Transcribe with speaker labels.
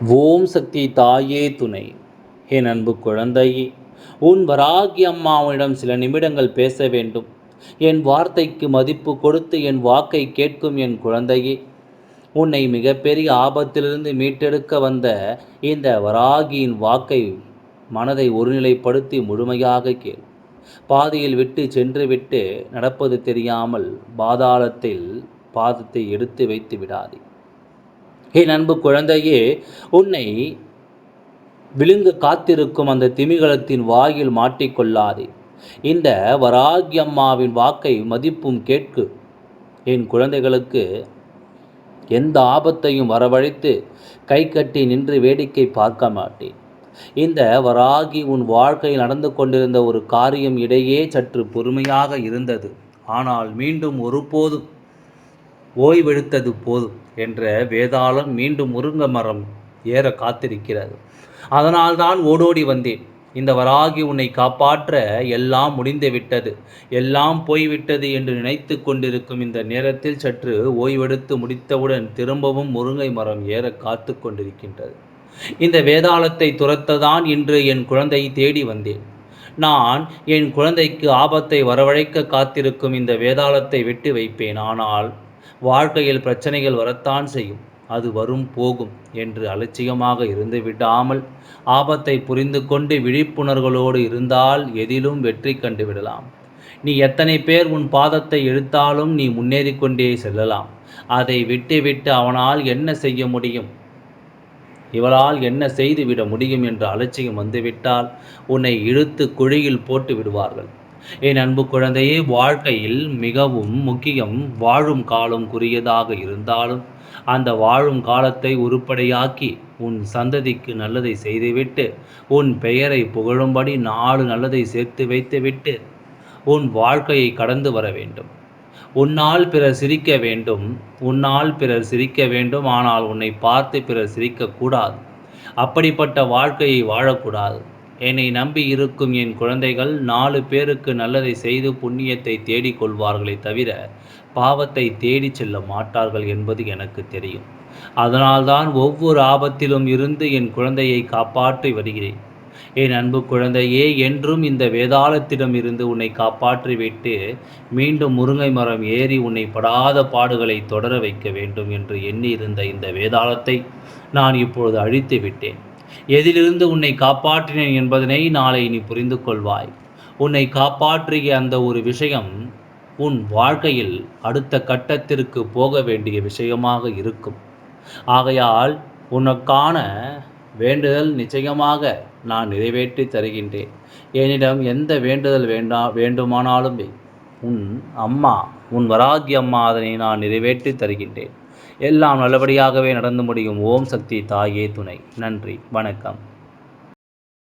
Speaker 1: ஓம் சக்தி தாயே துணை. என் அன்பு குழந்தையே, உன் வராகி அம்மாவிடம் சில நிமிடங்கள் பேச வேண்டும். என் வார்த்தைக்கு மதிப்பு கொடுத்து என் வாக்கை கேட்கும் என் குழந்தையே, உன்னை மிகப்பெரிய ஆபத்திலிருந்து மீட்டெடுக்க வந்த இந்த வராகியின் வாக்கை மனதை ஒருநிலைப்படுத்தி முழுமையாக கேள். பாதையில் விட்டு சென்று விட்டு நடப்பது தெரியாமல் பாதாளத்தில் பாதத்தை எடுத்து வைத்து விடாதே. என் அன்பு குழந்தையே, உன்னை விழுங்க காத்திருக்கும் அந்த திமிங்கலத்தின் வாயில் மாட்டிக்கொள்ளாதே. இந்த வராகி அம்மாவின் வாக்கை மதிப்பும் கேட்கு. என் குழந்தைகளுக்கு எந்த ஆபத்தையும் வரவழைத்து கை கட்டி நின்று வேடிக்கை பார்க்க மாட்டேன். இந்த வராகி உன் வாழ்க்கையில் நடந்து கொண்டிருந்த ஒரு காரியம் இடையே சற்று பொறுமையாக இருந்தது. ஆனால் மீண்டும் ஒருபோதும் ஓய்வெடுத்தது போதும் என்ற வேதாளம் மீண்டும் முருங்க மரம் ஏற காத்திருக்கிறது. அதனால்தான் ஓடோடி வந்தேன். இந்த வராகி உன்னை காப்பாற்ற எல்லாம் முடிந்து விட்டது, எல்லாம் போய்விட்டது என்று நினைத்து கொண்டிருக்கும் இந்த நேரத்தில் சற்று ஓய்வெடுத்து முடித்தவுடன் திரும்பவும் முருங்கை மரம் ஏற காத்து கொண்டிருக்கின்றது. இந்த வேதாளத்தை துரத்ததான் இன்று என் குழந்தையை தேடி வந்தேன். நான் என் குழந்தைக்கு ஆபத்தை வரவழைக்க காத்திருக்கும் இந்த வேதாளத்தை விட்டு வைப்பேன். ஆனால் வாழ்க்கையில் பிரச்சனைகள் வரத்தான் செய்யும். அது வரும் போகும் என்று அலட்சியமாக இருந்து விடாமல் ஆபத்தை புரிந்து கொண்டு விழிப்புணர்வுகளோடு இருந்தால் எதிலும் வெற்றி கண்டு விடலாம். நீ எத்தனை பேர் உன் பாதத்தை இழுத்தாலும் நீ முன்னேறி கொண்டே செல்லலாம். அதை விட்டு அவனால் என்ன செய்ய முடியும், இவளால் என்ன செய்து விட முடியும் என்ற அலட்சியம் வந்துவிட்டால் உன்னை இழுத்து குழியில் போட்டு விடுவார்கள். என் அன்பு குழந்தையே, வாழ்க்கையில் மிகவும் முக்கியம் வாழும் காலம் குறியதாக இருந்தாலும் அந்த வாழும் காலத்தை உருப்படியாக்கி உன் சந்ததிக்கு நல்லதை செய்துவிட்டு உன் பெயரை புகழும்படி 4 நல்லதை சேர்த்து வைத்துவிட்டு உன் வாழ்க்கையை கடந்து வர வேண்டும். உன்னால் பிறர் சிரிக்க வேண்டும், உன்னால் பிறர் சிரிக்க வேண்டும். ஆனால் உன்னை பார்த்து பிறர் சிரிக்கக்கூடாது. அப்படிப்பட்ட வாழ்க்கையை வாழக்கூடாது. என்னை நம்பி இருக்கும் என் குழந்தைகள் 4 பேருக்கு நல்லதை செய்து புண்ணியத்தை தேடிக் கொள்வார்களே தவிர பாவத்தை தேடி செல்ல மாட்டார்கள் என்பது எனக்கு தெரியும். அதனால்தான் ஒவ்வொரு ஆபத்திலும் இருந்து என் குழந்தையை காப்பாற்றி வருகிறேன். என் அன்பு குழந்தையே, என்றும் இந்த வேதாளத்திடம் இருந்து உன்னை காப்பாற்றிவிட்டு மீண்டும் முருங்கை மரம் ஏறி உன்னை படாத பாடுகளை தொடர வைக்க வேண்டும் என்று எண்ணியிருந்த இந்த வேதாளத்தை நான் இப்பொழுது அழித்து விட்டேன். எதிலிருந்து உன்னை காப்பாற்றினேன் என்பதனை நாளை நீ புரிந்து கொள்வாய். உன்னை காப்பாற்றிய அந்த ஒரு விஷயம் உன் வாழ்க்கையில் அடுத்த கட்டத்திற்கு போக வேண்டிய விஷயமாக இருக்கும். ஆகையால் உனக்கான வேண்டுதல் நிச்சயமாக நான் நிறைவேற்றி தருகின்றேன். என்னிடம் எந்த வேண்டுதல் வேண்டுமானாலும் உன் அம்மா, உன் வராகி அம்மா அதனை நான் நிறைவேற்றி தருகின்றேன். எல்லாம் நல்லபடியாகவே நடந்து முடியும். ஓம் சக்தி தாயே துணை. நன்றி, வணக்கம்.